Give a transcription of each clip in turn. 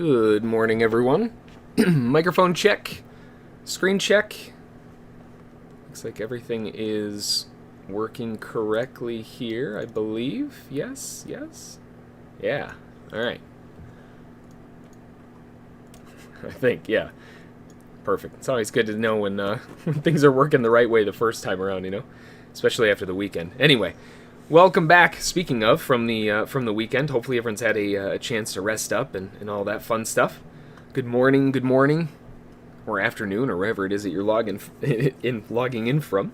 Good morning, everyone. Microphone check. Screen check. Looks like everything is working correctly here, I believe. Yes, yes. Yeah, alright. I think, yeah. Perfect. It's always good to know when things are working the right way the first time around, you know? Especially after the weekend. Anyway, welcome back, speaking of, from the weekend. Hopefully everyone's had a chance to rest up and all that fun stuff. Good morning, or afternoon, or wherever it is that you're logging in from.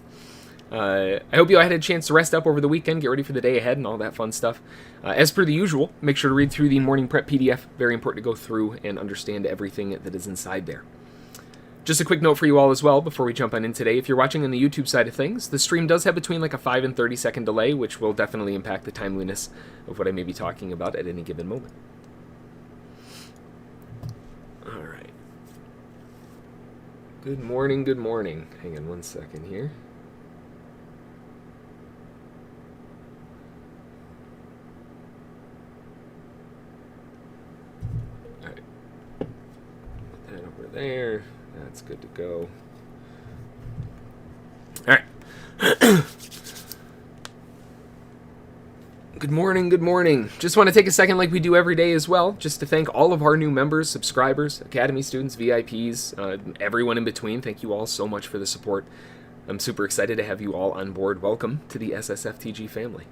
I hope you all had a chance to rest up over the weekend, get ready for the day ahead, and all that fun stuff. As per the usual, make sure to read through the morning prep PDF. Very important to go through and understand everything that is inside there. Just a quick note for you all as well before we jump on in today. If you're watching on the YouTube side of things, the stream does have between like a 5 and 30 second delay, which will definitely impact the timeliness of what I may be talking about at any given moment. All right. Good morning, good morning. Hang on one second here. All right. Put that over there. That's good to go. All right. Good morning, good morning. Just want to take a second like we do every day as well, just to thank all of our new members, subscribers, Academy students, VIPs, everyone in between. Thank you all so much for the support. I'm super excited to have you all on board. Welcome to the SSFTG family.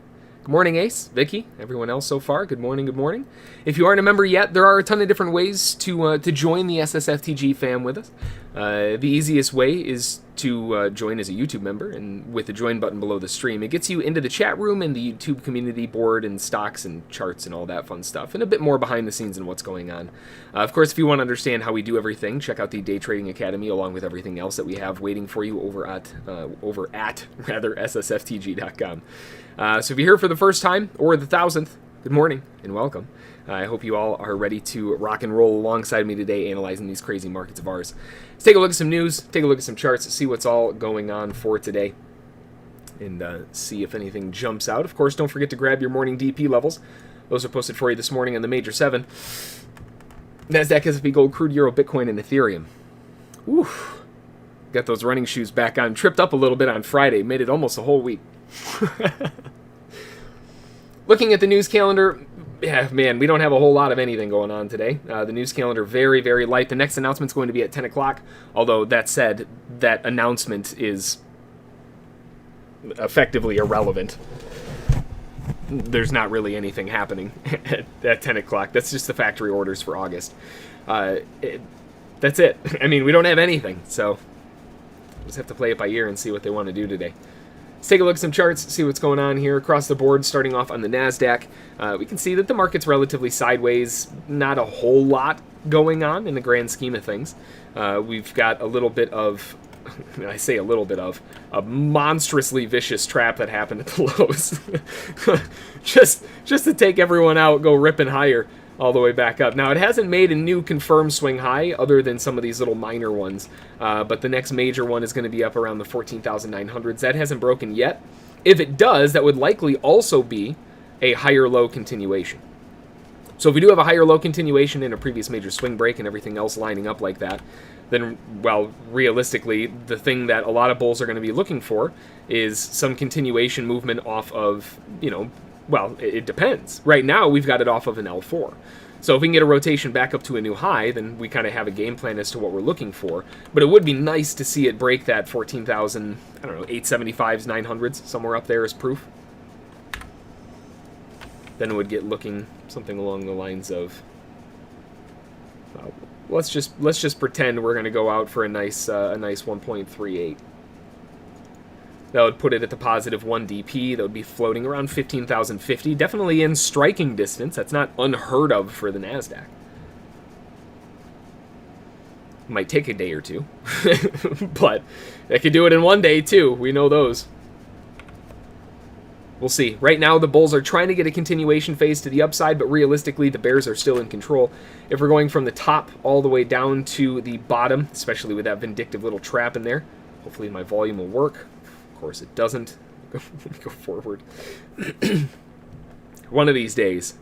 Good morning, Ace, Vicky, everyone else so far. Good morning, good morning. If you aren't a member yet, there are a ton of different ways to join the SSFTG fam with us. The easiest way is to join as a YouTube member, and with the join button below the stream, it gets you into the chat room and the YouTube community board and stocks and charts and all that fun stuff, and a bit more behind the scenes and what's going on. Of course, if you want to understand how we do everything, check out the Day Trading Academy along with everything else that we have waiting for you over at SSFTG.com. So if you're here for the first time or the 1,000th, good morning and welcome. I hope you all are ready to rock and roll alongside me today analyzing these crazy markets of ours. Let's take a look at some news, take a look at some charts, see what's all going on for today, and see if anything jumps out. Of course, don't forget to grab your morning DP levels. Those are posted for you this morning on the Major 7. NASDAQ, S&P, Gold, Crude, Euro, Bitcoin, and Ethereum. Whew. Got those running shoes back on. Tripped up a little bit on Friday. Made it almost a whole week. Looking at the news calendar, yeah, man, we don't have a whole lot of anything going on today. The news calendar very, very light. The next announcement's going to be at 10 o'clock, although that said, that announcement is effectively irrelevant. There's not really anything happening at 10 o'clock. That's just the factory orders for August. That's it. I mean, we don't have anything, so we'll just have to play it by ear and see what they want to do today. Let's take a look at some charts, see what's going on here across the board, starting off on the NASDAQ. We can see that the market's relatively sideways, not a whole lot going on in the grand scheme of things. We've got a little bit of, I say a little bit of, a monstrously vicious trap that happened at the lows. just to take everyone out, go ripping higher all the way back up. Now, it hasn't made a new confirmed swing high other than some of these little minor ones, but the next major one is going to be up around the 14,900s. That hasn't broken yet. If it does, that would likely also be a higher low continuation. So if we do have a higher low continuation in a previous major swing break and everything else lining up like that, then, well, realistically, the thing that a lot of bulls are going to be looking for is some continuation movement off of, you know, well, it depends. Right now, we've got it off of an L4. So if we can get a rotation back up to a new high, then we kind of have a game plan as to what we're looking for. But it would be nice to see it break that 14,000, I don't know, 875s, 900s, somewhere up there as proof. Then it would get looking something along the lines of, let's just pretend we're going to go out for a nice 1.38. That would put it at the positive 1 DP. That would be floating around 15,050. Definitely in striking distance. That's not unheard of for the NASDAQ. Might take a day or two. But they could do it in one day, too. We know those. We'll see. Right now, the bulls are trying to get a continuation phase to the upside, but realistically, the bears are still in control. If we're going from the top all the way down to the bottom, especially with that vindictive little trap in there, hopefully my volume will work. Of course it doesn't. Let me go forward. One of these days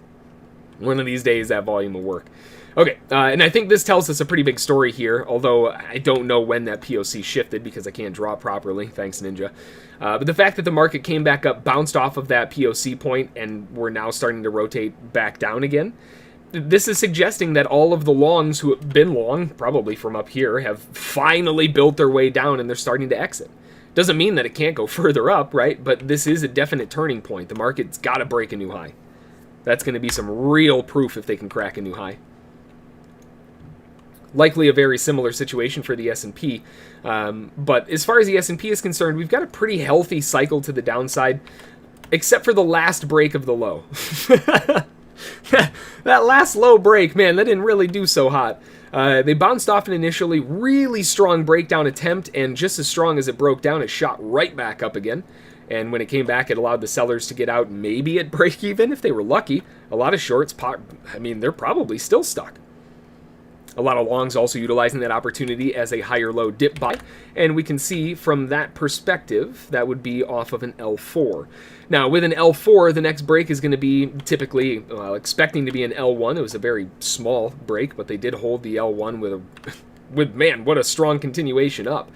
that volume will work. Okay, and I think this tells us a pretty big story here, although I don't know when that POC shifted because I can't draw properly, thanks Ninja. But the fact that the market came back up, bounced off of that POC point, and we're now starting to rotate back down again, this is suggesting that all of the longs who have been long, probably from up here, have finally built their way down and they're starting to exit. Doesn't mean that it can't go further up, right? But this is a definite turning point. The market's got to break a new high. That's going to be some real proof if they can crack a new high. Likely a very similar situation for the S&P. But as far as the S&P is concerned, we've got a pretty healthy cycle to the downside, except for the last break of the low. That last low break, man, that didn't really do so hot. They bounced off an initially really strong breakdown attempt, and just as strong as it broke down, it shot right back up again. And when it came back, it allowed the sellers to get out maybe at break even if they were lucky. A lot of shorts, I mean, they're probably still stuck. A lot of longs also utilizing that opportunity as a higher low dip buy. And we can see from that perspective, that would be off of an L4. Now, with an L4, the next break is going to be typically, expecting to be an L1. It was a very small break, but they did hold the L1 with man, what a strong continuation up.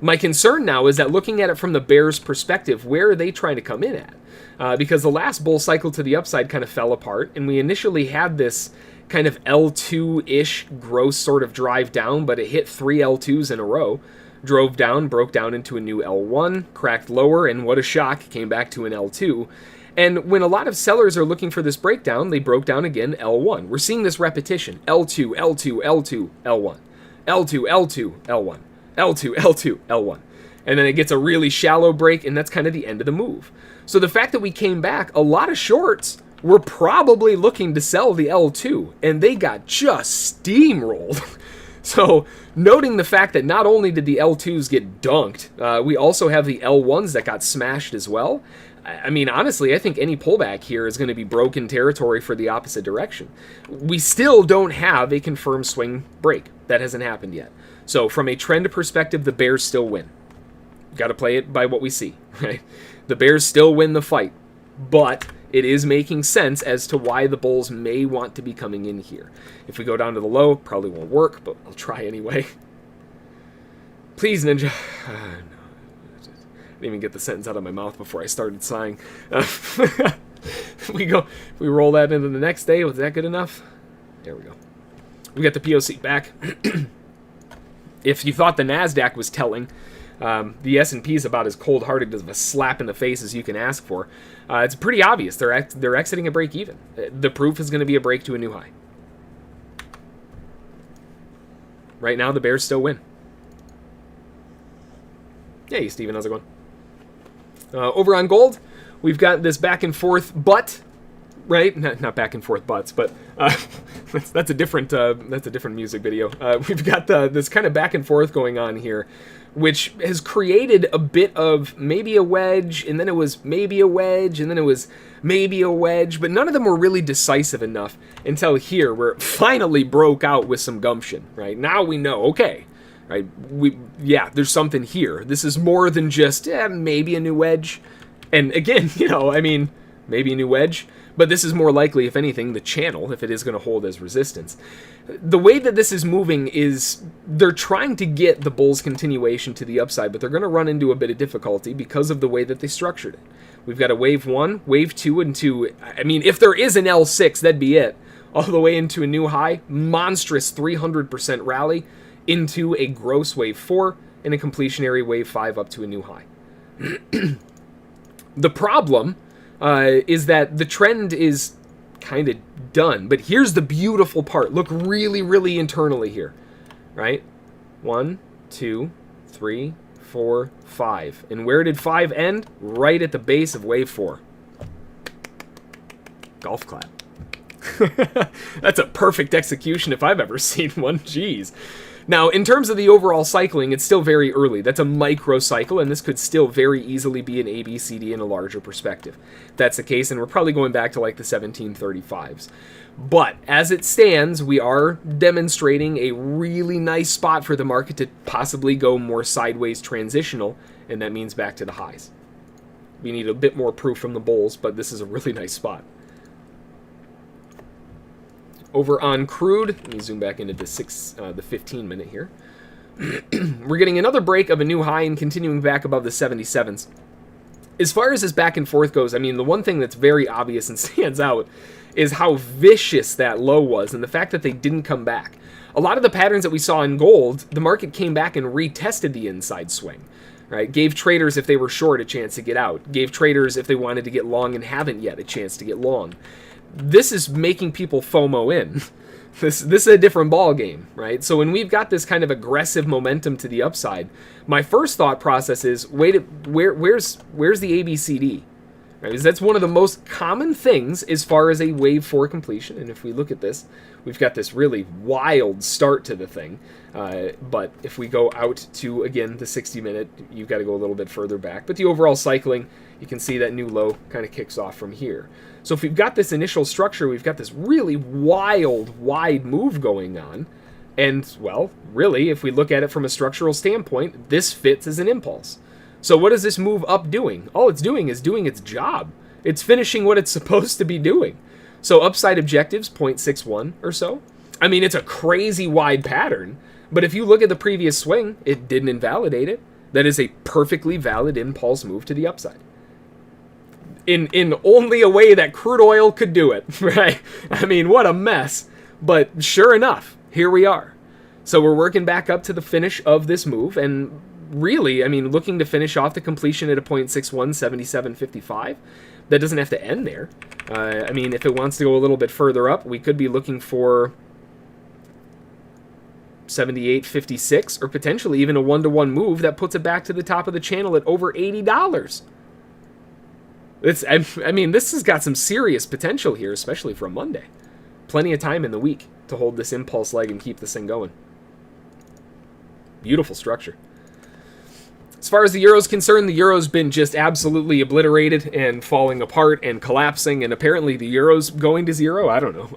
My concern now is that looking at it from the bears' perspective, where are they trying to come in at? Because the last bull cycle to the upside kind of fell apart, and we initially had this kind of L2-ish gross sort of drive down, but it hit 3 L2s in a row, drove down, broke down into a new L1, cracked lower, and what a shock, came back to an L2. And when a lot of sellers are looking for this breakdown, they broke down again L1. We're seeing this repetition, L2, L2, L2, L1, L2, L2, L1, L2, L2, L1. And then it gets a really shallow break, and that's kind of the end of the move. So the fact that we came back, a lot of shorts were probably looking to sell the L2, and they got just steamrolled. So, noting the fact that not only did the L2s get dunked, we also have the L1s that got smashed as well. I mean, honestly, I think any pullback here is going to be broken territory for the opposite direction. We still don't have a confirmed swing break. That hasn't happened yet. So, from a trend perspective, the bears still win. Got to play it by what we see, right? The bears still win the fight, but it is making sense as to why the bulls may want to be coming in here. If we go down to the low, probably won't work, but I'll try anyway. Please, Ninja. No. I didn't even get the sentence out of my mouth before I started sighing. We roll that into the next day. Was that good enough? There we go. We got the POC back. If you thought the NASDAQ was telling, the S&P is about as cold-hearted of a slap in the face as you can ask for. It's pretty obvious. They're exiting a break even. The proof is going to be a break to a new high. Right now, the bears still win. Hey, Steven, how's it going? Over on gold, we've got this back and forth butt, right? Not back and forth butts, but that's a different music video. We've got this kind of back and forth going on here, which has created a bit of maybe a wedge, and then it was maybe a wedge, and then it was maybe a wedge, but none of them were really decisive enough until here, where it finally broke out with some gumption, right? Now we know, okay, right? Yeah, there's something here. This is more than just maybe a new wedge. And again, I mean, maybe a new wedge, but this is more likely, if anything, the channel, if it is going to hold as resistance. The way that this is moving is they're trying to get the bulls' continuation to the upside, but they're going to run into a bit of difficulty because of the way that they structured it. We've got a wave 1, wave 2, into, I mean, if there is an L6, that'd be it. All the way into a new high, monstrous 300% rally, into a gross wave 4, and a completionary wave 5 up to a new high. The problem is that the trend is kind of done. But here's the beautiful part. Look really, really internally here, right? 1, 2, 3, 4, 5. And where did 5 end? Right at the base of wave 4. Golf clap. That's a perfect execution if I've ever seen one. Jeez. Now, in terms of the overall cycling, it's still very early. That's a micro cycle, and this could still very easily be an ABCD in a larger perspective. If that's the case, and we're probably going back to like the 1735s. But as it stands, we are demonstrating a really nice spot for the market to possibly go more sideways transitional, and that means back to the highs. We need a bit more proof from the bulls, but this is a really nice spot. Over on crude, let me zoom back into the 15-minute here. We're getting another break of a new high and continuing back above the 77s. As far as this back and forth goes, I mean, the one thing that's very obvious and stands out is how vicious that low was and the fact that they didn't come back. A lot of the patterns that we saw in gold, the market came back and retested the inside swing, right? Gave traders, if they were short, a chance to get out. Gave traders, if they wanted to get long and haven't yet, a chance to get long. This is making people FOMO in. This is a different ball game, right? So when we've got this kind of aggressive momentum to the upside, my first thought process is, where's the ABCD? Right? Because that's one of the most common things as far as a wave 4 completion. And if we look at this, we've got this really wild start to the thing. But if we go out to, again, the 60-minute, you've got to go a little bit further back. But the overall cycling, you can see that new low kind of kicks off from here. So if we've got this initial structure, we've got this really wild, wide move going on. And, well, really, if we look at it from a structural standpoint, this fits as an impulse. So what is this move up doing? All it's doing is doing its job. It's finishing what it's supposed to be doing. So upside objectives, 0.61 or so. I mean, it's a crazy wide pattern. But if you look at the previous swing, it didn't invalidate it. That is a perfectly valid impulse move to the upside. In only a way that crude oil could do it, right? I mean, what a mess. But sure enough, here we are. So we're working back up to the finish of this move, and really, I mean, looking to finish off the completion at a 0.61, 77.55. That doesn't have to end there. I mean, if it wants to go a little bit further up, we could be looking for 78.56, or potentially even a 1-to-1 move that puts it back to the top of the channel at over $80. I mean, this has got some serious potential here, especially for a Monday. Plenty of time in the week to hold this impulse leg and keep this thing going. Beautiful structure. As far as the Euro's concerned, the Euro's been just absolutely obliterated and falling apart and collapsing, and apparently the Euro's going to zero? I don't know.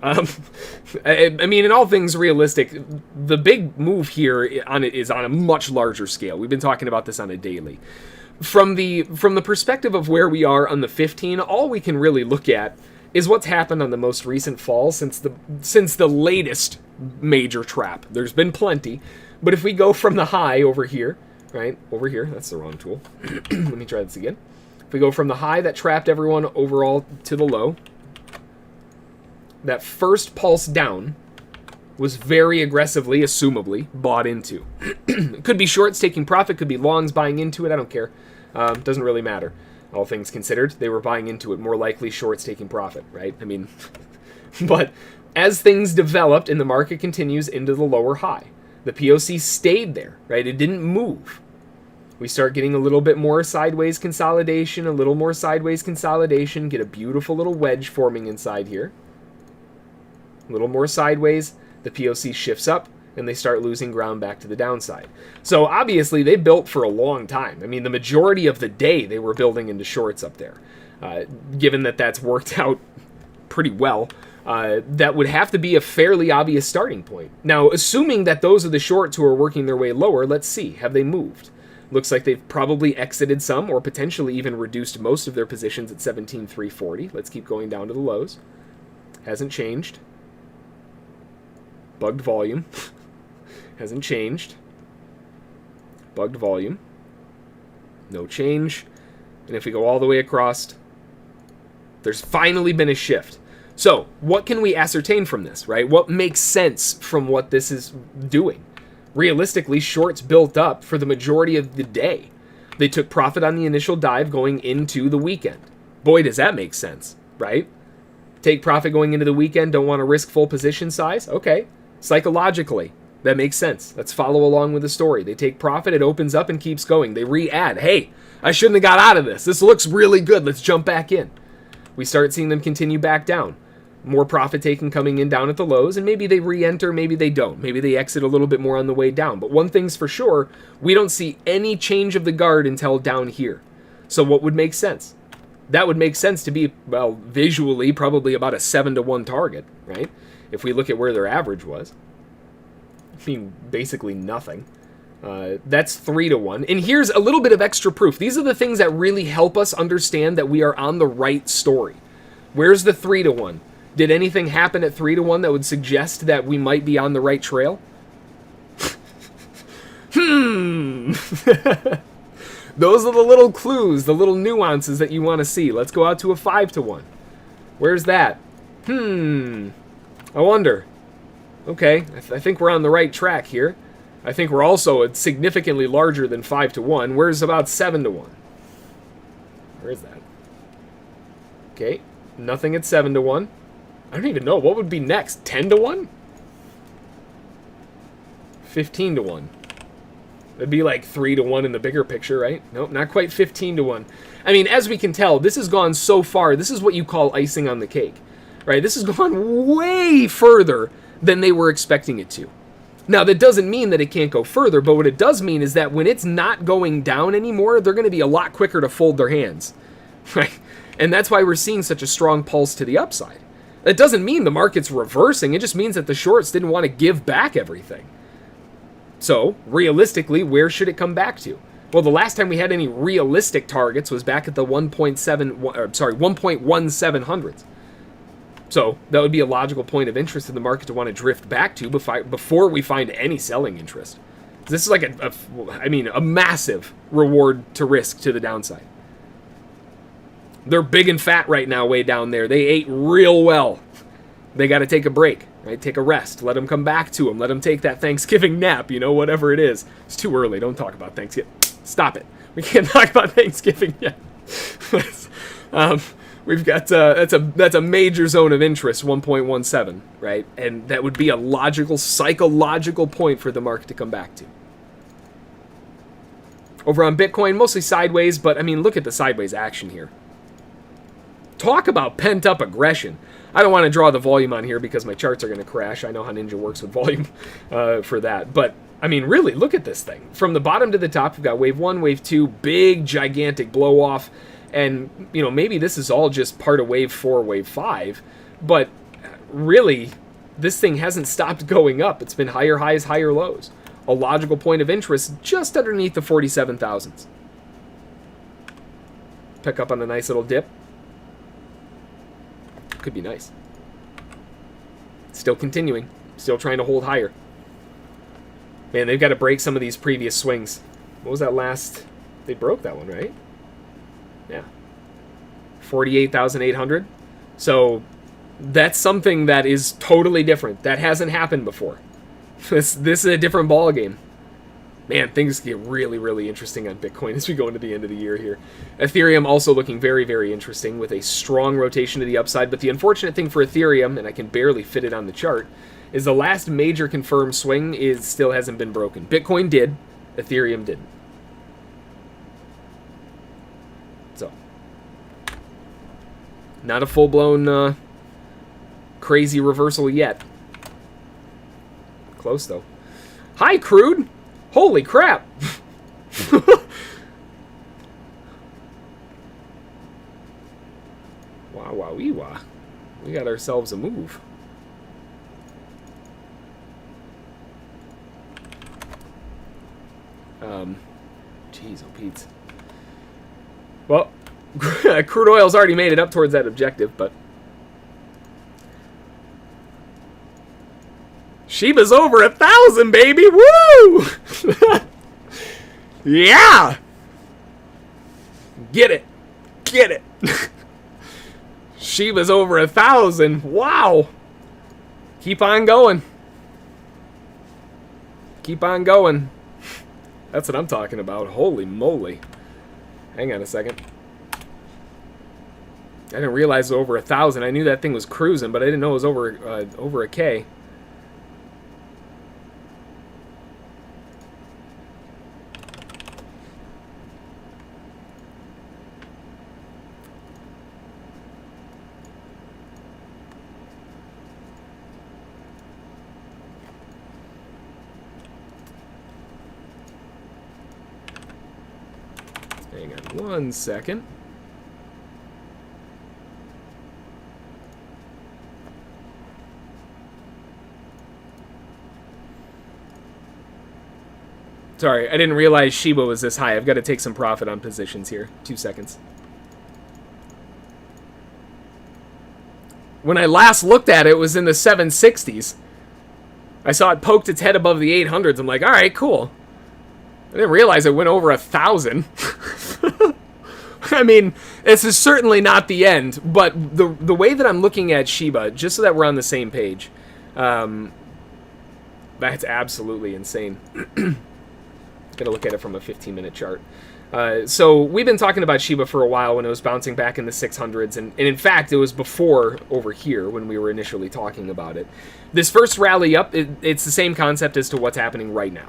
I mean, in all things realistic, the big move here is on a much larger scale. We've been talking about this on a daily. From the perspective of where we are on the 15, all we can really look at is what's happened on the most recent fall since the latest major trap. There's been plenty, but if we go from the high over here, right, over here, that's the wrong tool. Let me try this again. If we go from the high that trapped everyone overall to the low, that first pulse down was very aggressively, assumably, bought into. It could be shorts taking profit, could be longs buying into it, I don't care. Doesn't really matter. All things considered, they were buying into it, more likely shorts taking profit, right? I mean, but as things developed and the market continues into the lower high, the POC stayed there, right? It didn't move. We start getting a little bit more sideways consolidation, a little more sideways consolidation, get a beautiful little wedge forming inside here. A little more sideways, the POC shifts up, and they start losing ground back to the downside. So obviously they built for a long time. I mean, the majority of the day they were building into shorts up there. Given that that's worked out pretty well, that would have to be a fairly obvious starting point. Now, assuming that those are the shorts who are working their way lower, let's see, have they moved? Looks like they've probably exited some or potentially even reduced most of their positions at 17,340. Let's keep going down to the lows. Hasn't changed. Bugged volume. Hasn't changed. Bugged volume. No change. And if we go all the way across, there's finally been a shift. So, what can we ascertain from this, right? What makes sense from what this is doing? Realistically, shorts built up for the majority of the day. They took profit on the initial dive going into the weekend. Boy, does that make sense, right? Take profit going into the weekend, don't want to risk full position size? Okay. Psychologically, that makes sense. Let's follow along with the story. They take profit, it opens up and keeps going. They re-add. Hey, I shouldn't have got out of this. This looks really good. Let's jump back in. We start seeing them continue back down. More profit taking coming in down at the lows, and maybe they re-enter, maybe they don't. Maybe they exit a little bit more on the way down. But one thing's for sure, we don't see any change of the guard until down here. So what would make sense? That would make sense to be, well, visually, probably about a 7-to-1 target, right? If we look at where their average was. I mean, basically nothing. That's 3-to-1. And here's a little bit of extra proof. These are the things that really help us understand that we are on the right story. Where's the 3-to-1? Did anything happen at 3 to 1 that would suggest that we might be on the right trail? Those are the little clues, the little nuances that you want to see. Let's go out to a 5 to 1. Where's that? I wonder. Okay, I think we're on the right track here. I think we're also significantly larger than 5 to 1. Where's about 7 to 1? Where is that? Okay, nothing at 7 to 1. I don't even know. What would be next? 10 to 1? 15 to 1. It'd be like 3 to 1 in the bigger picture, right? Nope, not quite 15 to 1. I mean, as we can tell, this has gone so far. This is what you call icing on the cake, right? This has gone way further than they were expecting it to. Now, that doesn't mean that it can't go further, but what it does mean is that when it's not going down anymore, they're going to be a lot quicker to fold their hands, right? And that's why we're seeing such a strong pulse to the upside. That doesn't mean the market's reversing. It just means that the shorts didn't want to give back everything. So, realistically, where should it come back to? Well, the last time we had any realistic targets was back at the 1.17 hundredths. So, that would be a logical point of interest in the market to want to drift back to before we find any selling interest. This is like a massive reward to risk to the downside. They're big and fat right now way down there. They ate real well. They got to take a break, right? Take a rest. Let them come back to them. Let them take that Thanksgiving nap, whatever it is. It's too early. Don't talk about Thanksgiving. Stop it. We can't talk about Thanksgiving yet. We've got, that's a major zone of interest, 1.17, right? And that would be a logical, psychological point for the market to come back to. Over on Bitcoin, mostly sideways, but I mean, look at the sideways action here. Talk about pent-up aggression. I don't want to draw the volume on here because my charts are going to crash. I know how Ninja works with volume for that. But, I mean, really, look at this thing. From the bottom to the top, we've got wave 1, wave 2, big, gigantic blow-off. And, maybe this is all just part of wave 4, wave 5. But, really, this thing hasn't stopped going up. It's been higher highs, higher lows. A logical point of interest just underneath the 47,000s. Pick up on a nice little dip. Could be nice. Still continuing. Still trying to hold higher. Man, they've got to break some of these previous swings. What was that last? They broke that one, right? Yeah. 48,800. So that's something that is totally different. That hasn't happened before. This is a different ball game. Man, things get really, really interesting on Bitcoin as we go into the end of the year here. Ethereum also looking very, very interesting with a strong rotation to the upside. But the unfortunate thing for Ethereum, and I can barely fit it on the chart, is the last major confirmed swing still hasn't been broken. Bitcoin did. Ethereum didn't. So, not a full-blown crazy reversal yet. Close, though. Hi, crude! Holy crap! Wow. We got ourselves a move. Jeez, oh Pete. Well, crude oil's already made it up towards that objective, but Shiba's over 1,000, baby! Woo! Yeah! Get it. Shiba's over 1,000. Wow! Keep on going. That's what I'm talking about. Holy moly. Hang on a second. I didn't realize it was over 1,000. I knew that thing was cruising, but I didn't know it was over a K. Hang on 1 second. Sorry, I didn't realize Shiba was this high. I've got to take some profit on positions here. 2 seconds. When I last looked at it, it was in the 760s. I saw it poked its head above the 800s. I'm like, all right, cool. I didn't realize it went over 1,000. I mean, this is certainly not the end, but the way that I'm looking at Shiba, just so that we're on the same page, that's absolutely insane. Gotta look at it from a 15-minute chart. So we've been talking about Shiba for a while when it was bouncing back in the 600s, and in fact, it was before over here when we were initially talking about it. This first rally up, it's the same concept as to what's happening right now,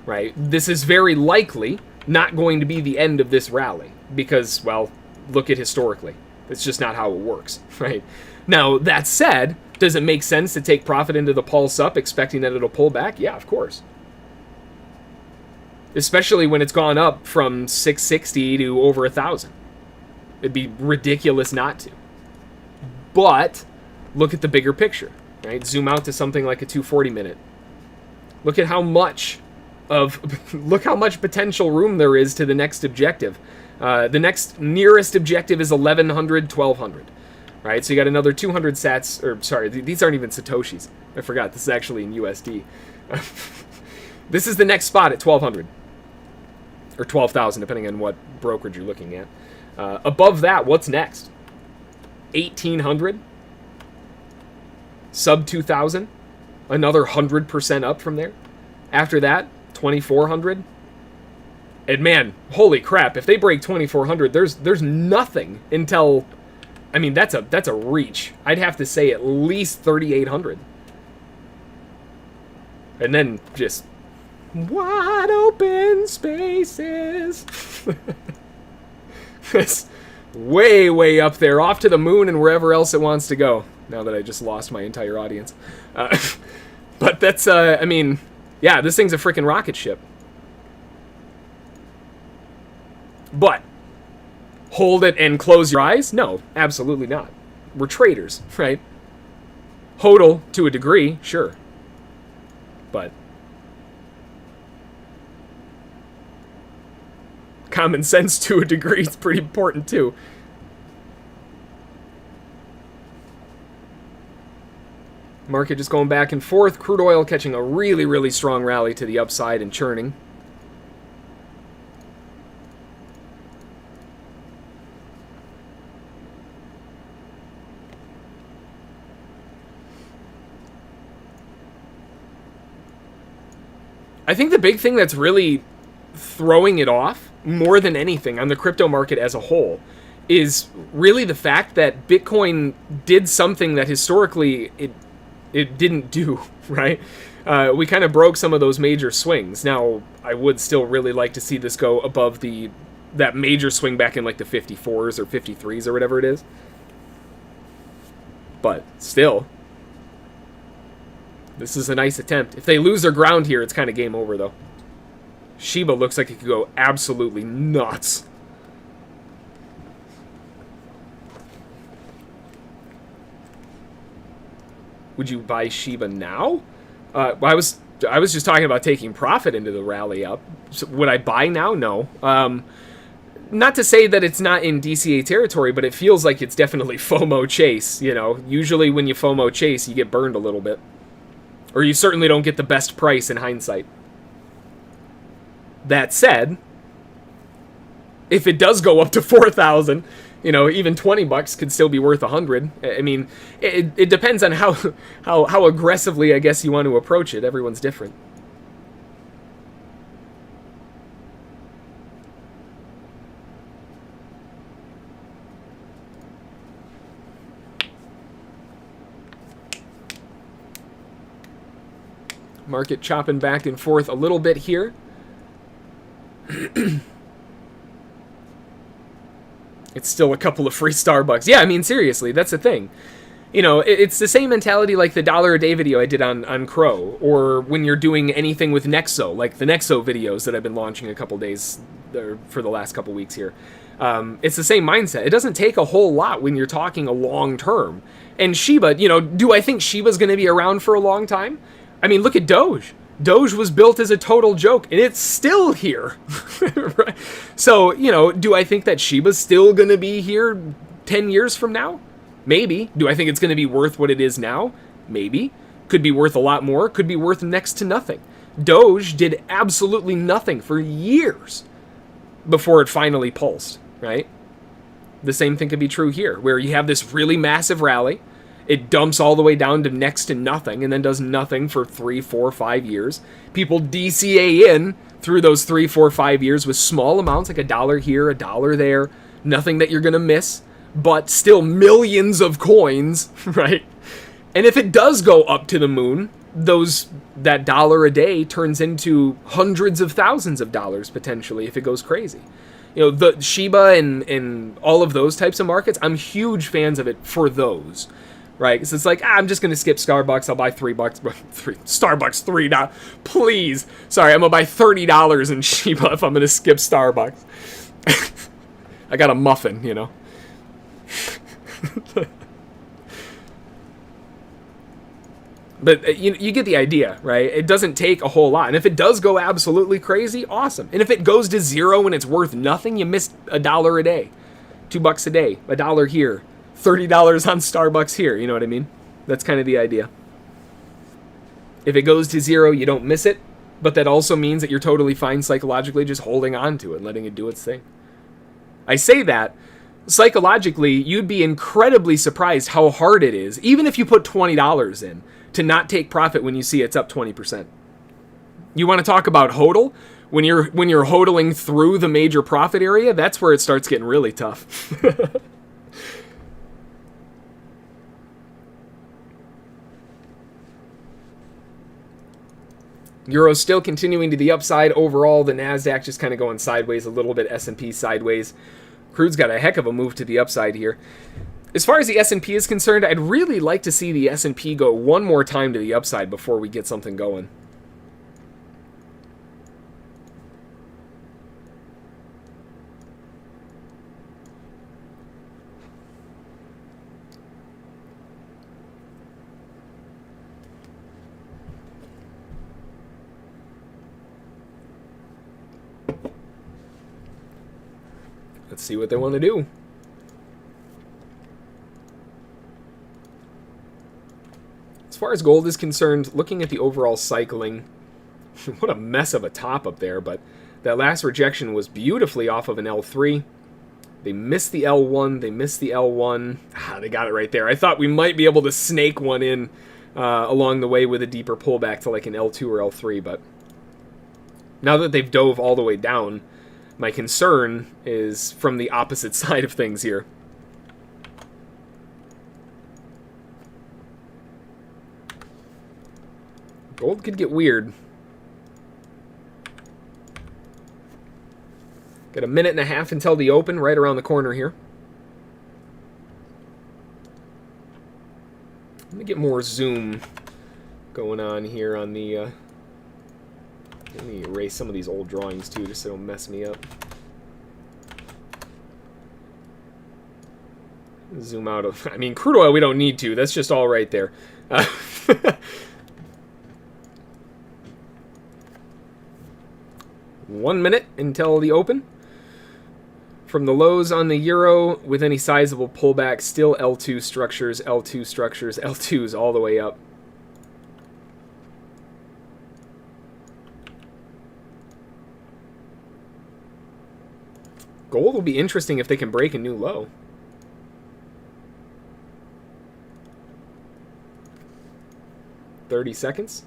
right? This is very likely not going to be the end of this rally because, well, look at historically. It's just not how it works, right? Now, that said, does it make sense to take profit into the pulse up expecting that it'll pull back? Yeah, of course. Especially when it's gone up from 660 to over 1,000. It'd be ridiculous not to. But look at the bigger picture, right? Zoom out to something like a 240 minute. Look at how much look how much potential room there is to the next objective. The next nearest objective is 1,100, 1,200. Right, so you got another 200 sats, or sorry, these aren't even Satoshis. I forgot, this is actually in USD. This is the next spot at 1,200. Or 12,000, depending on what brokerage you're looking at. Above that, what's next? 1,800? Sub 2,000? Another 100% up from there? After that, 2,400? And man, holy crap, if they break 2,400, there's nothing until... I mean, that's a reach. I'd have to say at least 3,800. And then just wide open spaces. It's way, way up there, off to the moon and wherever else it wants to go. Now that I just lost my entire audience. But that's, I mean, yeah, this thing's a freaking rocket ship. But hold it and close your eyes? No, absolutely not. We're traders, right? Hodl to a degree, sure. But common sense to a degree is pretty important too. Market just going back and forth. Crude oil catching a really, really strong rally to the upside and churning. I think the big thing that's really throwing it off, more than anything, on the crypto market as a whole, is really the fact that Bitcoin did something that historically it didn't do, right? We kind of broke some of those major swings. Now, I would still really like to see this go above that major swing back in like the 54s or 53s or whatever it is. But still... this is a nice attempt. If they lose their ground here, it's kind of game over, though. Shiba looks like it could go absolutely nuts. Would you buy Shiba now? I was just talking about taking profit into the rally up. So would I buy now? No. Not to say that it's not in DCA territory, but it feels like it's definitely FOMO chase. You know, usually when you FOMO chase, you get burned a little bit. Or you certainly don't get the best price in hindsight. That said, if it does go up to 4,000, you know, even 20 bucks could still be worth 100. I mean, it depends on how aggressively, I guess, you want to approach it. Everyone's different. Market chopping back and forth a little bit here. It's still a couple of free Starbucks. Yeah, I mean, seriously, that's the thing. You know, it's the same mentality like the $1 a day video I did on Crow, or when you're doing anything with Nexo, like the Nexo videos that I've been launching a couple days, for the last couple weeks here. It's the same mindset. It doesn't take a whole lot when you're talking a long term. And Shiba, you know, do I think Shiba's going to be around for a long time? I mean, look at Doge. Doge was built as a total joke, and it's still here. Right? So, you know, do I think that Shiba's still going to be here 10 years from now? Maybe. Do I think it's going to be worth what it is now? Maybe. Could be worth a lot more. Could be worth next to nothing. Doge did absolutely nothing for years before it finally pulsed, right? The same thing could be true here, where you have this really massive rally. It dumps all the way down to next to nothing and then does nothing for 3, 4, 5 years. People DCA in through those 3, 4, 5 years with small amounts, like $1 here, $1 there. Nothing that you're going to miss, but still millions of coins, right? And if it does go up to the moon, that $1 a day turns into hundreds of thousands of dollars potentially if it goes crazy. You know, the Shiba and all of those types of markets, I'm huge fans of it for those, right? So it's like, I'm just going to skip Starbucks. I'll buy Starbucks $3. Please. Sorry, I'm going to buy $30 in Shiba if I'm going to skip Starbucks. I got a muffin, you know. But you get the idea, right? It doesn't take a whole lot. And if it does go absolutely crazy, awesome. And if it goes to zero and it's worth nothing, you missed $1 a day, $2 a day, $1 here, $30 on Starbucks here. You know what I mean? That's kind of the idea. If it goes to zero, you don't miss it. But that also means that you're totally fine psychologically just holding on to it and letting it do its thing. I say that. Psychologically, you'd be incredibly surprised how hard it is, even if you put $20 in, to not take profit when you see it's up 20%. You want to talk about hodl? When you're hodling through the major profit area, that's where it starts getting really tough. Euro's still continuing to the upside overall. The NASDAQ just kind of going sideways a little bit. S&P sideways. Crude's got a heck of a move to the upside here. As far as the S&P is concerned, I'd really like to see the S&P go one more time to the upside before we get something going. Let's see what they want to do. As far as gold is concerned, looking at the overall cycling, what a mess of a top up there, but that last rejection was beautifully off of an L3. They missed the L1, they missed the L1. They got it right there. I thought we might be able to snake one in along the way with a deeper pullback to like an L2 or L3, but now that they've dove all the way down, my concern is from the opposite side of things here. Gold could get weird. Got a minute and a half until the open, right around the corner here. Let me get more zoom going on here on the... let me erase some of these old drawings too, just so they don't mess me up. Zoom out of... I mean, crude oil we don't need to. That's just all right there. 1 minute until the open. From the lows on the euro, with any sizable pullback, still L2 structures, L2 structures, L2s all the way up. Gold will be interesting if they can break a new low. $30 seconds.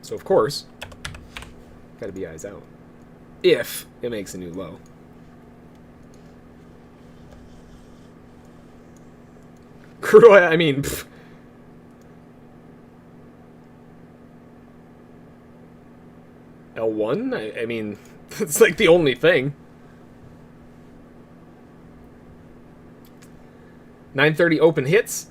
So of course, gotta be eyes out. If it makes a new low. Crude oil, I mean, pff. L1? I mean, it's like the only thing. 9:30 open hits.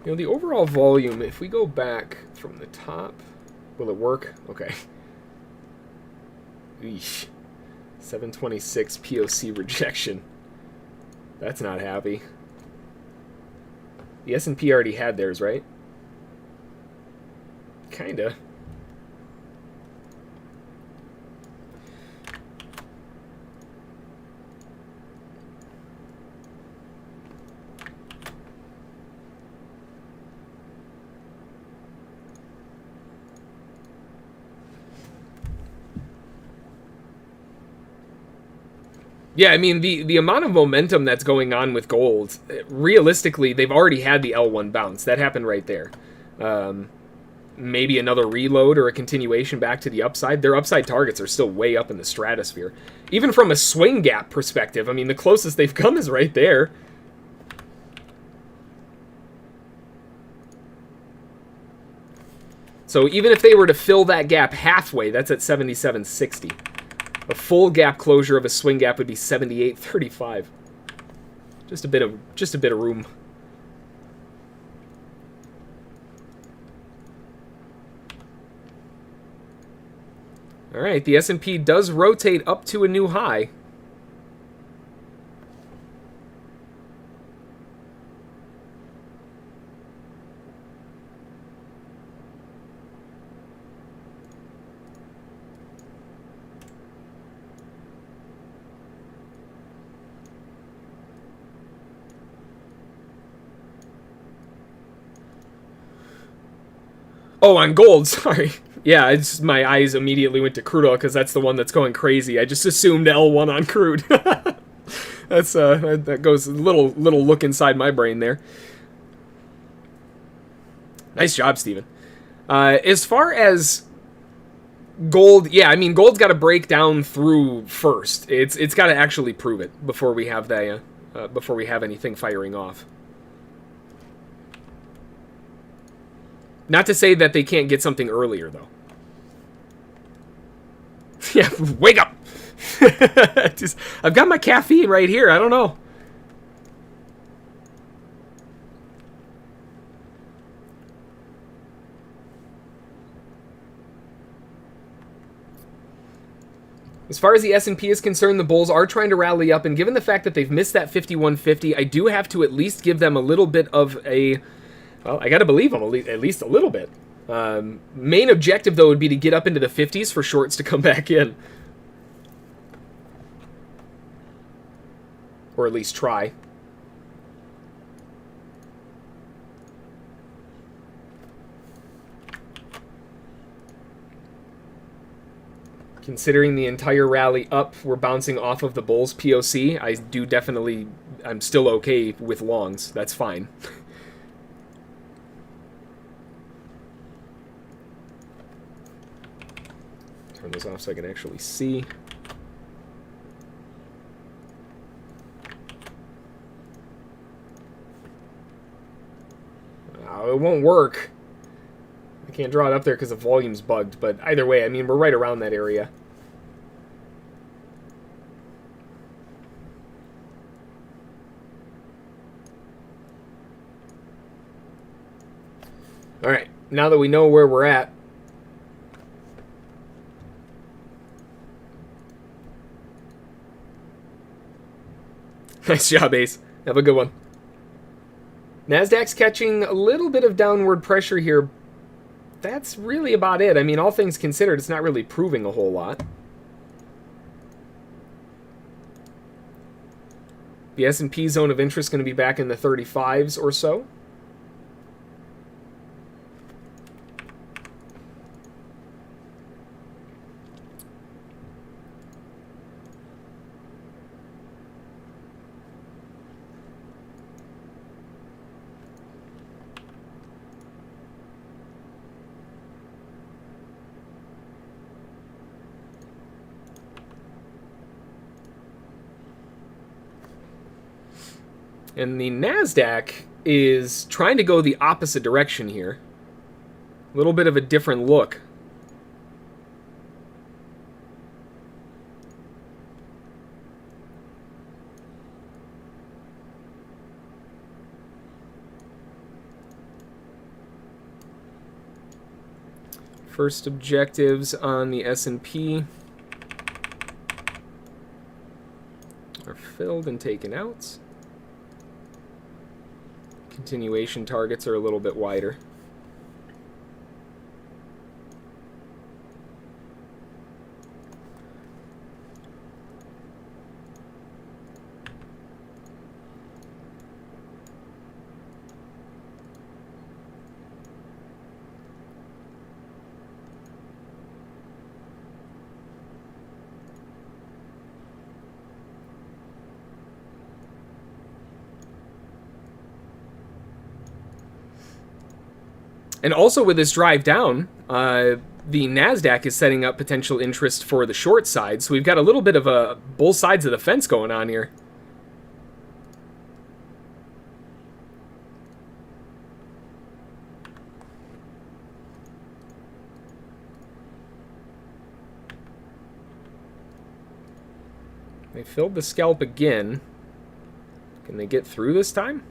You know, the overall volume, if we go back from the top, will it work? Okay. Eesh. 726 POC rejection. That's not happy. The S&P already had theirs, right? Kinda. Yeah, I mean, the amount of momentum that's going on with gold, realistically, they've already had the L1 bounce. That happened right there. Maybe another reload or a continuation back to the upside. Their upside targets are still way up in the stratosphere. Even from a swing gap perspective, I mean, the closest they've come is right there. So even if they were to fill that gap halfway, that's at 77.60. A full gap closure of a swing gap would be 78.35. Just a bit of room. All right, the S&P does rotate up to a new high. Oh, on gold, sorry. Yeah, it's my eyes immediately went to crude oil because that's the one that's going crazy. I just assumed L1 on crude. That's that goes a little look inside my brain there. Nice job, Steven. As far as gold, yeah, I mean gold's got to break down through first. It's got to actually prove it before we have anything firing off. Not to say that they can't get something earlier, though. Yeah, wake up! I've got my caffeine right here. I don't know. As far as the S&P is concerned, the bulls are trying to rally up, and given the fact that they've missed that 5150, I do have to at least give them a little bit of a... Well, I gotta believe them at least a little bit. Main objective, though, would be to get up into the 50s for shorts to come back in. Or at least try. Considering the entire rally up, we're bouncing off of the bulls POC. I'm still okay with longs. That's fine. Turn those off so I can actually see. Oh, it won't work. I can't draw it up there because the volume's bugged, but either way, I mean, we're right around that area. All right, now that we know where we're at, nice job, Ace. Have a good one. NASDAQ's catching a little bit of downward pressure here. That's really about it. I mean, all things considered, it's not really proving a whole lot. The S&P zone of interest is going to be back in the 35s or so. And the NASDAQ is trying to go the opposite direction here. A little bit of a different look. First objectives on the S&P. filled and taken out. Continuation targets are a little bit wider. And also with this drive down, the NASDAQ is setting up potential interest for the short side. So we've got a little bit of a both sides of the fence going on here. They filled the scalp again. Can they get through this time?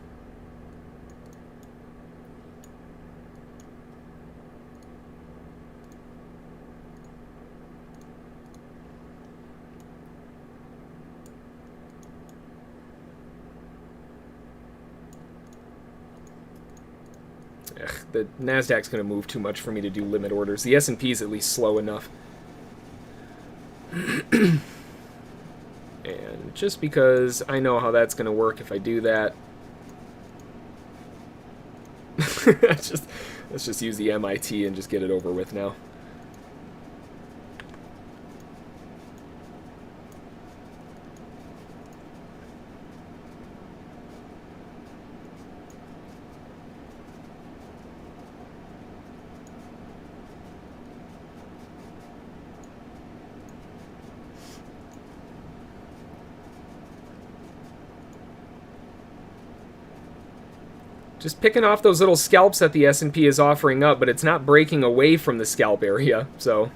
The NASDAQ's going to move too much for me to do limit orders. The S&P is at least slow enough. And just because I know how that's going to work if I do that, let's just use the MIT and just get it over with now. Just picking off those little scalps that the S&P is offering up, but it's not breaking away from the scalp area, so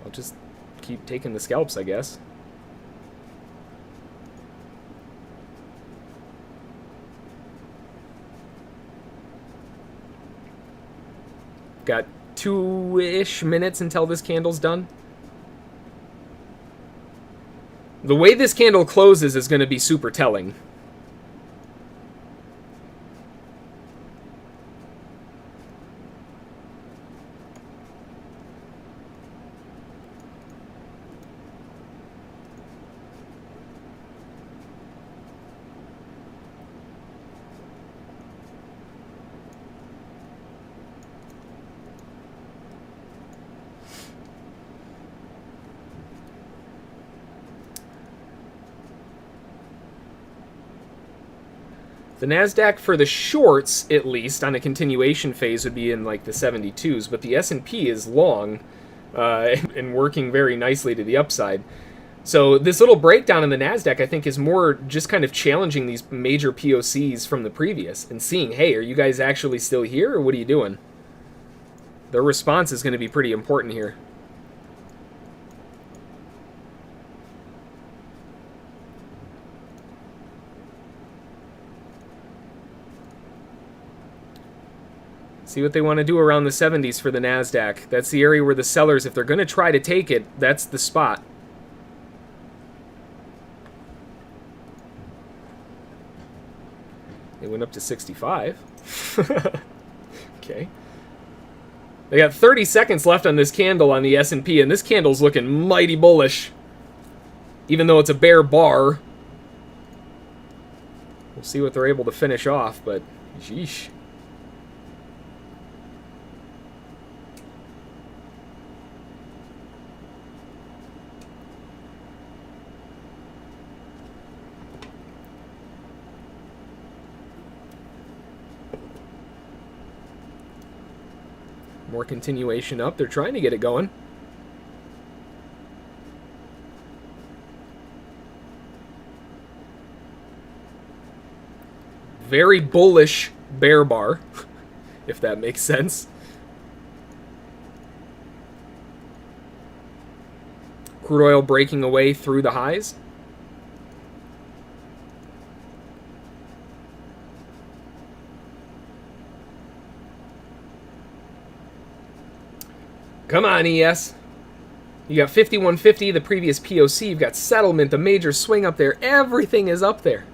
I'll just keep taking the scalps, I guess. Got 2-ish minutes until this candle's done. The way this candle closes is going to be super telling. The NASDAQ for the shorts, at least, on a continuation phase would be in like the 72s, but the S&P is long and working very nicely to the upside. So this little breakdown in the NASDAQ, I think, is more just kind of challenging these major POCs from the previous and seeing, hey, are you guys actually still here, or what are you doing? Their response is going to be pretty important here. See what they want to do around the 70s for the NASDAQ. That's the area where the sellers, if they're going to try to take it, that's the spot. They went up to 65. Okay. They got 30 seconds left on this candle on the S&P, and this candle's looking mighty bullish. Even though it's a bear bar. We'll see what they're able to finish off, but sheesh. More continuation up. They're trying to get it going. Very bullish bear bar, if that makes sense. Crude oil breaking away through the highs. Come on, ES. You got 5150, the previous POC. You've got settlement, the major swing up there. Everything is up there.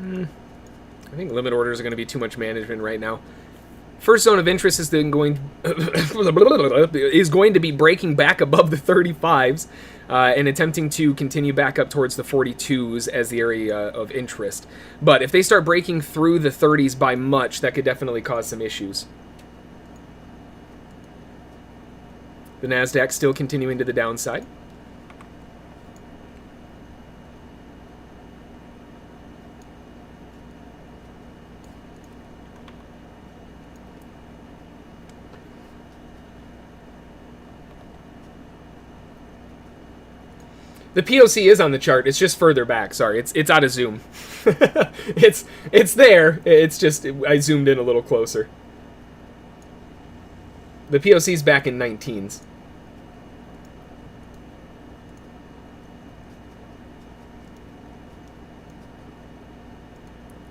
I think limit orders are going to be too much management right now. First zone of interest is then going to be breaking back above the 35s and attempting to continue back up towards the 42s as the area of interest. But if they start breaking through the 30s by much, that could definitely cause some issues. The NASDAQ still continuing to the downside. The POC is on the chart. It's just further back. Sorry, it's out of zoom. it's there. It's just I zoomed in a little closer. The POC's back in 19s.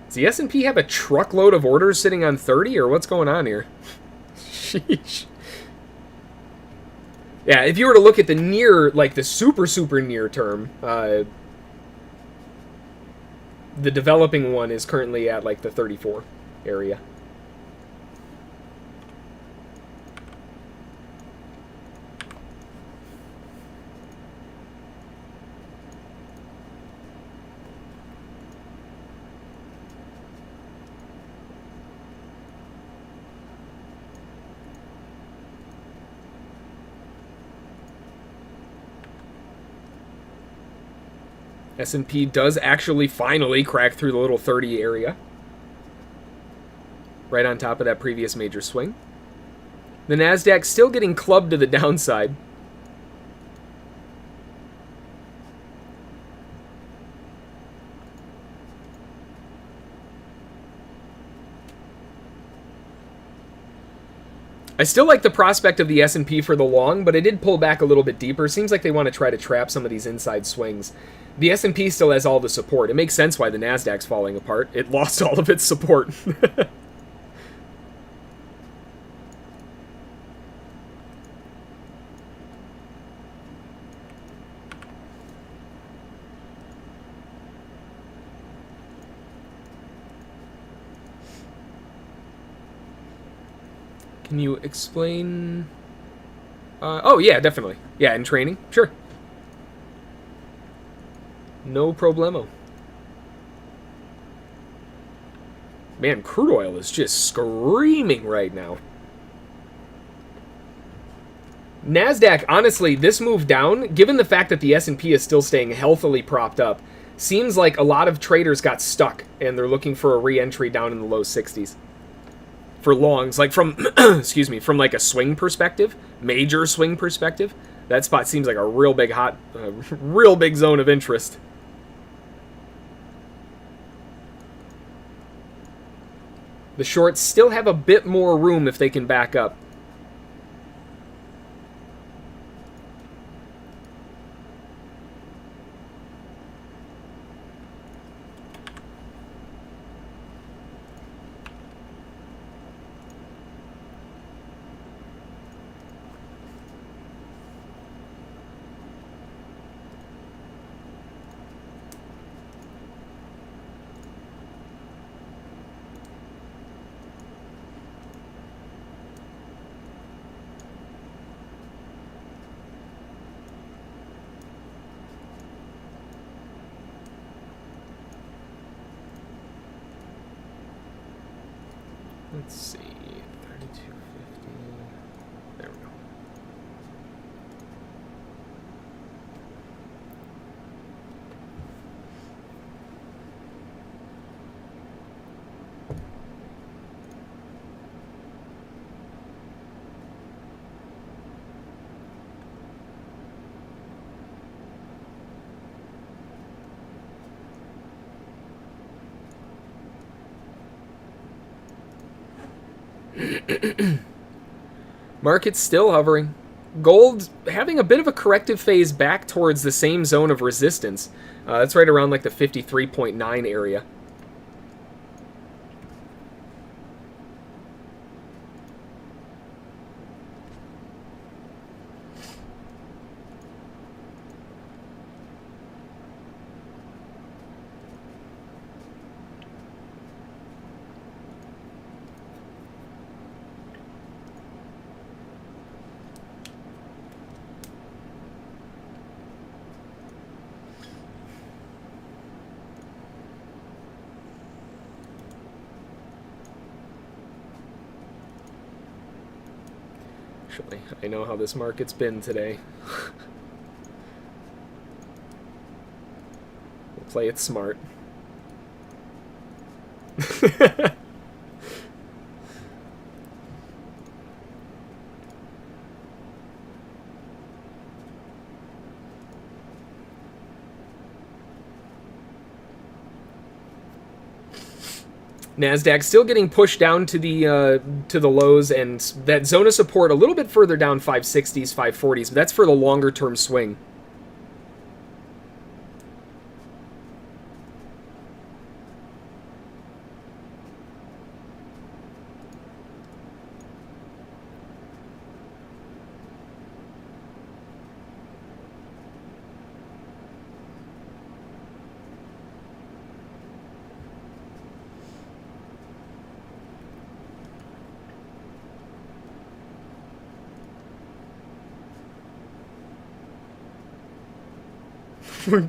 Does the S&P have a truckload of orders sitting on 30, or what's going on here? Sheesh. Yeah, if you were to look at the near, like the super near term, the developing one is currently at like the 34 area. S&P does actually finally crack through the little 30 area. Right on top of that previous major swing. The NASDAQ still getting clubbed to the downside. I still like the prospect of the S&P for the long, but it did pull back a little bit deeper. Seems like they want to try to trap some of these inside swings. The S&P still has all the support. It makes sense why the NASDAQ's falling apart. It lost all of its support. Can you explain? Oh, yeah, definitely. Yeah, in training. Sure. No problemo. Man, crude oil is just screaming right now. NASDAQ, honestly, this move down, given the fact that the S&P is still staying healthily propped up, seems like a lot of traders got stuck, and they're looking for a re-entry down in the low 60s. For longs, like from, excuse me, from like a swing perspective, major swing perspective, that spot seems like a real big real big zone of interest. The shorts still have a bit more room if they can back up. Let's see, 3250. There we go. Market's still hovering. Gold having a bit of a corrective phase back towards the same zone of resistance. That's right around like the 53.9 area. Actually, I know how this market's been today. We'll play it smart. NASDAQ still getting pushed down to the lows, and that zone of support a little bit further down, 560s, 540s, but that's for the longer term swing.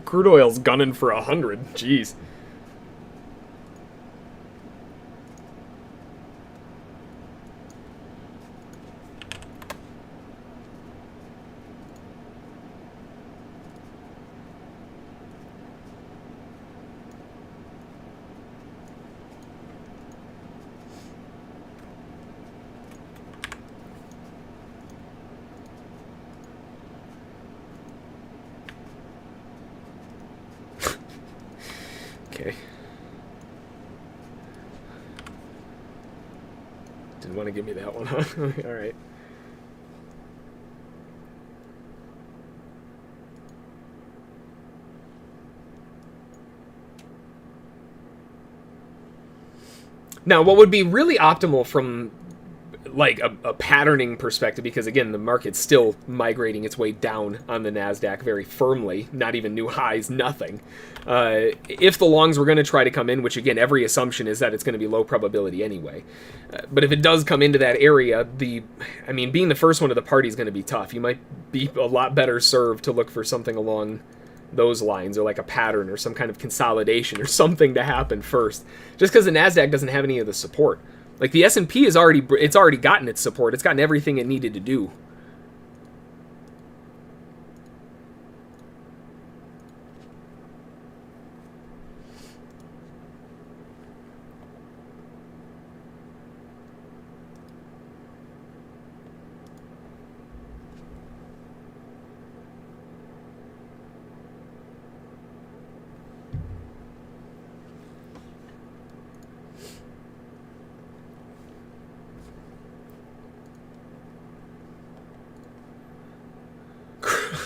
Crude oil's gunning for 100. Jeez. Okay. Didn't want to give me that one, huh? All right. Now, what would be really optimal from like a patterning perspective, because again, the market's still migrating its way down on the NASDAQ very firmly, not even new highs, nothing. If the longs were going to try to come in, which again, every assumption is that it's going to be low probability anyway. But if it does come into that area, I mean, being the first one to the party is going to be tough. You might be a lot better served to look for something along those lines, or like a pattern or some kind of consolidation or something to happen first, just because the NASDAQ doesn't have any of the support. Like the S&P is already gotten its support. It's gotten everything it needed to do.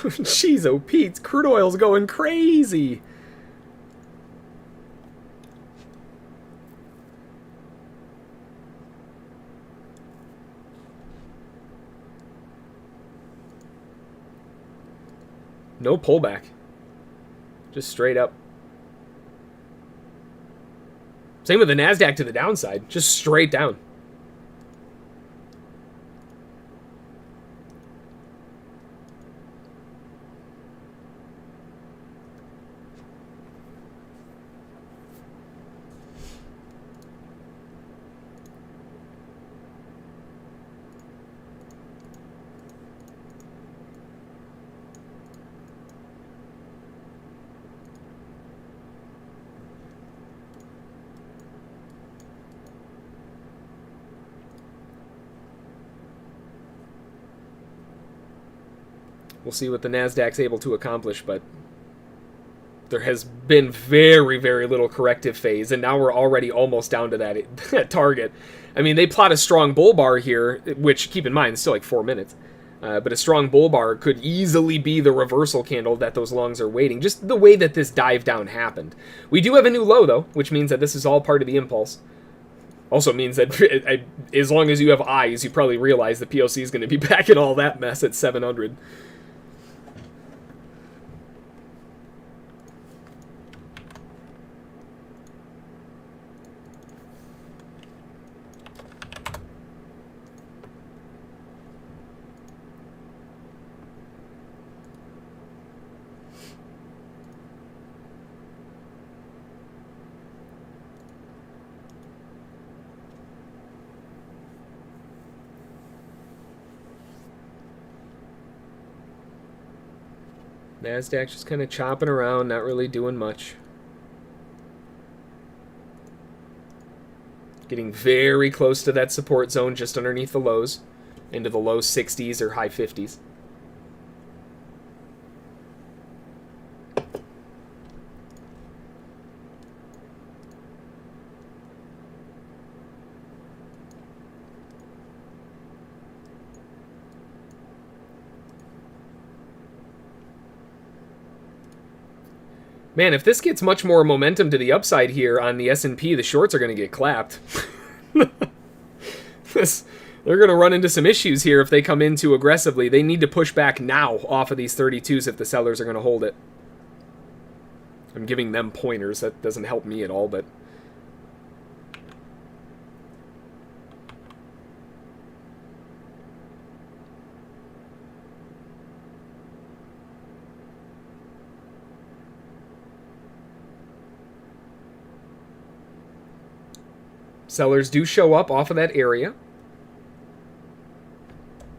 Jeez, oh Pete, crude oil's going crazy. No pullback. Just straight up. Same with the NASDAQ to the downside. Just straight down. We'll see what the NASDAQ's able to accomplish, but There has been very, very little corrective phase, and now we're already almost down to that target. I mean, they plot a strong bull bar here, which, keep in mind, is still like 4 minutes. But a strong bull bar could easily be the reversal candle that those longs are waiting, just the way that this dive down happened. We do have a new low, though, which means that this is all part of the impulse. Also means that as long as you have eyes, you probably realize the POC is going to be back in all that mess at 700. NASDAQ just kind of chopping around, not really doing much. Getting very close to that support zone just underneath the lows, into the low 60s or high 50s. Man, if this gets much more momentum to the upside here on the S&P, the shorts are going to get clapped. They're going to run into some issues here if they come in too aggressively. They need to push back now off of these 32s if the sellers are going to hold it. I'm giving them pointers. That doesn't help me at all, but... sellers do show up off of that area.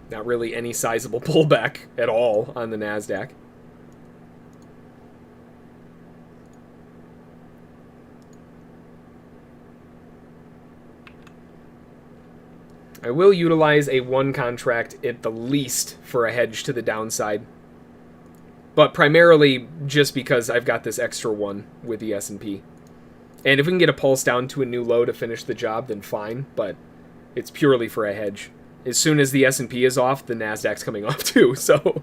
Not really any sizable pullback at all on the NASDAQ. I will utilize a 1 contract at the least for a hedge to the downside. But primarily just because I've got this extra 1 with the S&P. And if we can get a pulse down to a new low to finish the job, then fine. But it's purely for a hedge. As soon as the S&P is off, the NASDAQ's coming off too, so...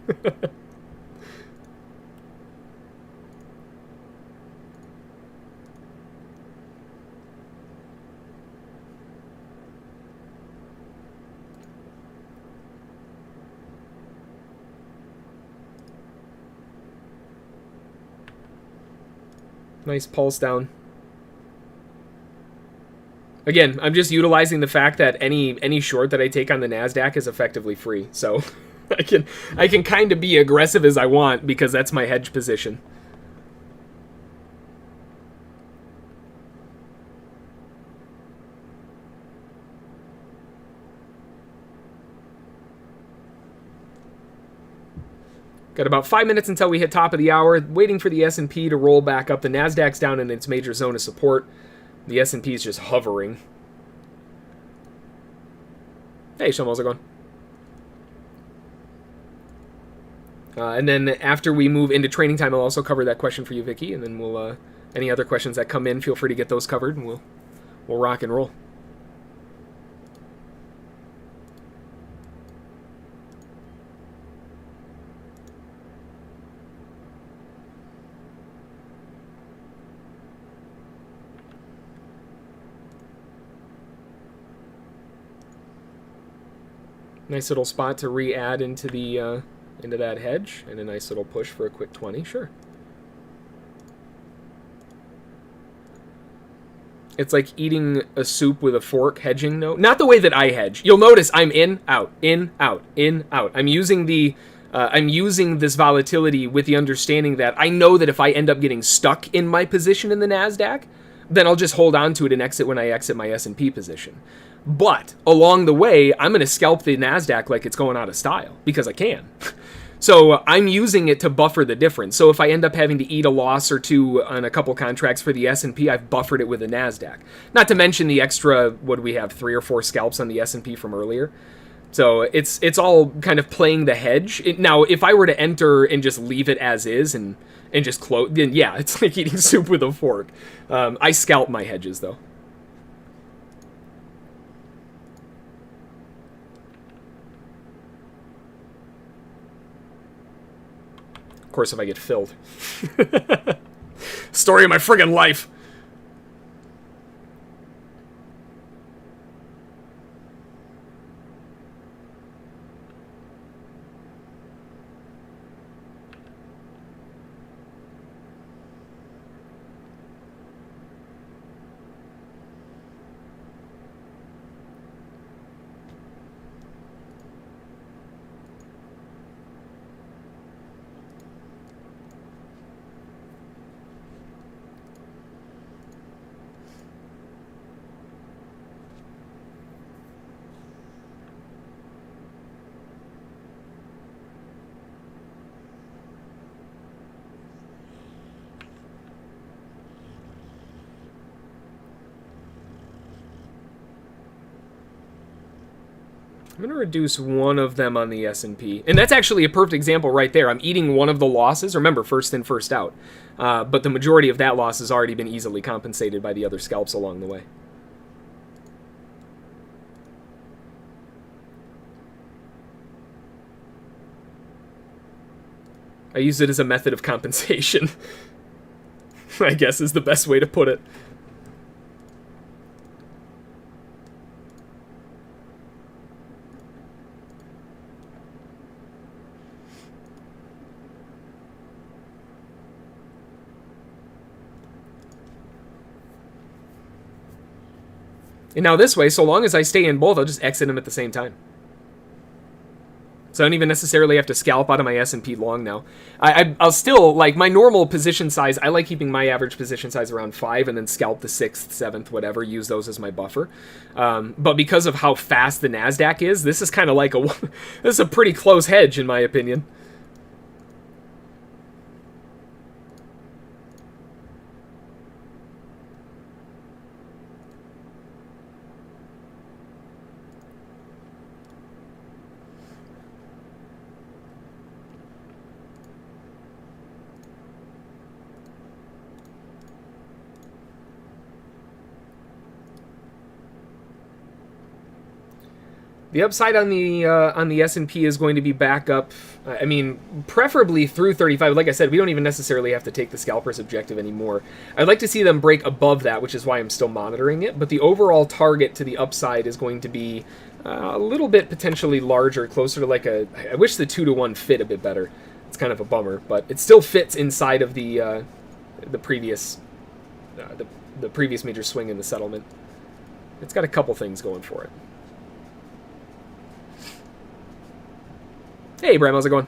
Nice pulse down. Again, I'm just utilizing the fact that any short that I take on the NASDAQ is effectively free. So I can kind of be aggressive as I want because that's my hedge position. Got about 5 minutes until we hit top of the hour, waiting for the S&P to roll back up. The NASDAQ's down in its major zone of support. The S&P is just hovering. Hey, Shom, how's it going? And then after we move into training time, I'll also cover that question for you, Vicky, and then we'll any other questions that come in, feel free to get those covered, and we'll rock and roll. Nice little spot to re-add into the into that hedge, and a nice little push for a quick 20. Sure. It's like eating a soup with a fork, hedging. No, not the way that I hedge. You'll notice I'm in, out, in, out, in, out. I'm using this volatility with the understanding that I know that if I end up getting stuck in my position in the NASDAQ, then I'll just hold on to it and exit when I exit my S&P position. But along the way, I'm going to scalp the NASDAQ like it's going out of style, because I can. So I'm using it to buffer the difference. So if I end up having to eat a loss or two on a couple contracts for the S&P, I've buffered it with the NASDAQ. Not to mention the extra, what do we have, 3 or 4 scalps on the S&P from earlier. So it's all kind of playing the hedge. Now, if I were to enter and just leave it as is and just close, then yeah, it's like eating soup with a fork. I scalp my hedges, though. Of course, if I get filled. Story of my friggin' life. I'm going to reduce one of them on the S&P. And that's actually a perfect example right there. I'm eating one of the losses. Remember, first in, first out. But the majority of that loss has already been easily compensated by the other scalps along the way. I use it as a method of compensation, I guess is the best way to put it. And now this way, so long as I stay in both, I'll just exit them at the same time. So I don't even necessarily have to scalp out of my S&P long now. I'll still, like, my normal position size, I like keeping my average position size around 5 and then scalp the 6th, 7th, whatever, use those as my buffer. But because of how fast the NASDAQ is, this is kind of like this is a pretty close hedge, in my opinion. The upside on the S&P is going to be back up. I mean, preferably through 35. Like I said, we don't even necessarily have to take the scalper's objective anymore. I'd like to see them break above that, which is why I'm still monitoring it. But the overall target to the upside is going to be a little bit potentially larger, closer to like a. I wish the 2-to-1 fit a bit better. It's kind of a bummer, but it still fits inside of the previous the previous major swing in the settlement. It's got a couple things going for it. Hey, Bram, how's it going?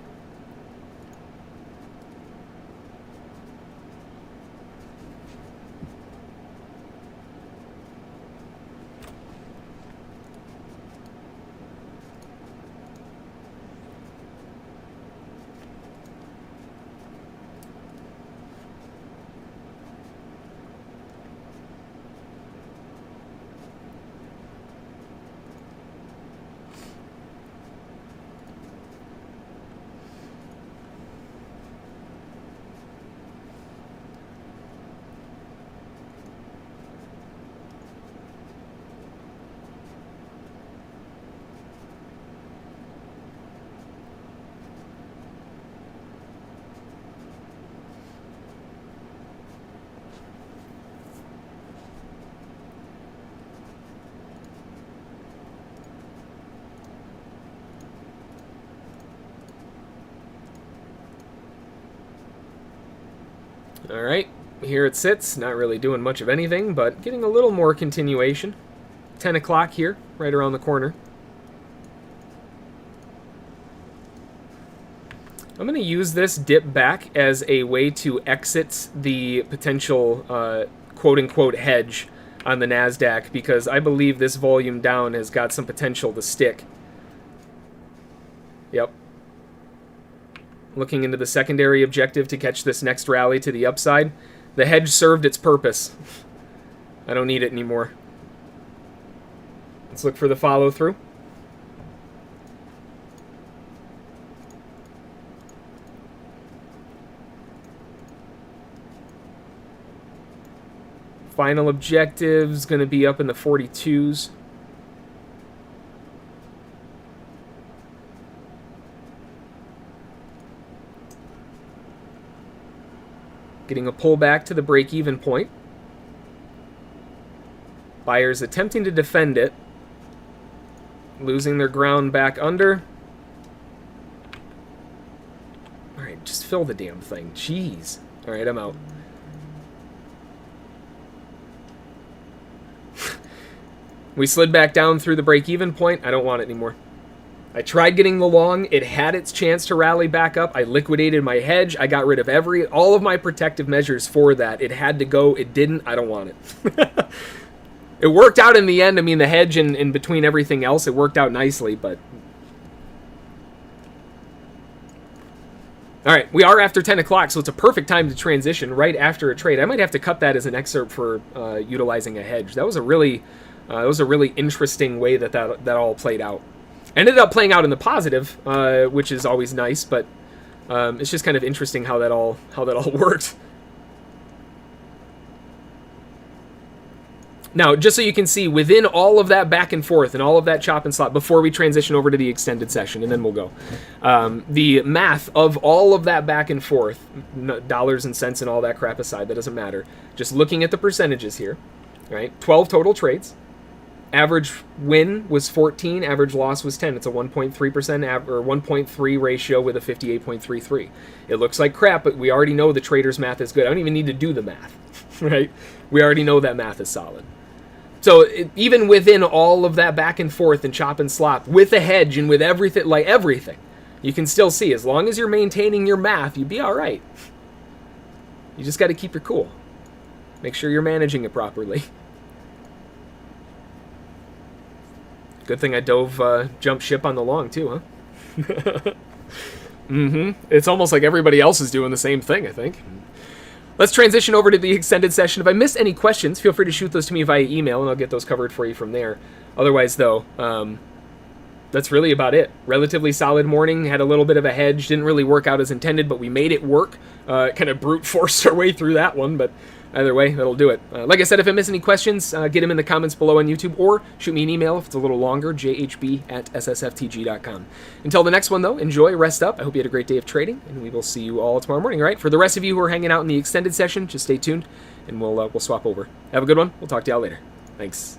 All right, here it sits, not really doing much of anything, but getting a little more continuation. 10 o'clock here, right around the corner. I'm going to use this dip back as a way to exit the potential quote-unquote hedge on the NASDAQ, because I believe this volume down has got some potential to stick. Yep. Looking into the secondary objective to catch this next rally to the upside. The hedge served its purpose. I don't need it anymore. Let's look for the follow-through. Final objective's going to be up in the 42s. Getting a pullback to the break-even point. Buyers attempting to defend it. Losing their ground back under. Alright, just fill the damn thing. Jeez. Alright, I'm out. We slid back down through the break-even point. I don't want it anymore. I tried getting the long. It had its chance to rally back up. I liquidated my hedge. I got rid of all of my protective measures for that. It had to go. It didn't. I don't want it. It worked out in the end. I mean, the hedge and in between everything else, it worked out nicely, but... All right, we are after 10 o'clock, so it's a perfect time to transition right after a trade. I might have to cut that as an excerpt for utilizing a hedge. That was a really interesting way that all played out. Ended up playing out in the positive, which is always nice, but it's just kind of interesting how that all worked. Now, just so you can see, within all of that back and forth and all of that chop and slot, before we transition over to the extended session, and then we'll go, the math of all of that back and forth, dollars and cents and all that crap aside, that doesn't matter. Just looking at the percentages here, right? 12 total trades. Average win was 14, average loss was 10. It's a 1.3% or 1.3 ratio with a 58.33. It looks like crap, but we already know the trader's math is good. I don't even need to do the math, right? We already know that math is solid. So even within all of that back and forth and chop and slop, with a hedge and with everything, you can still see, as long as you're maintaining your math, you'd be all right. You just got to keep your cool. Make sure you're managing it properly. Good thing I jumped ship on the long too, huh? It's almost like everybody else is doing the same thing, I think. Let's transition over to the extended session. If I missed any questions, feel free to shoot those to me via email, and I'll get those covered for you from there. Otherwise, though, that's really about it. Relatively solid morning. Had a little bit of a hedge. Didn't really work out as intended, but we made it work. Kind of brute forced our way through that one, but either way, that'll do it. Like I said, if I miss any questions, get them in the comments below on YouTube, or shoot me an email if it's a little longer, jhb@ssftg.com. Until the next one, though, enjoy, rest up. I hope you had a great day of trading, and we will see you all tomorrow morning. All right, for the rest of you who are hanging out in the extended session, just stay tuned, and we'll swap over. Have a good one. We'll talk to y'all later. Thanks.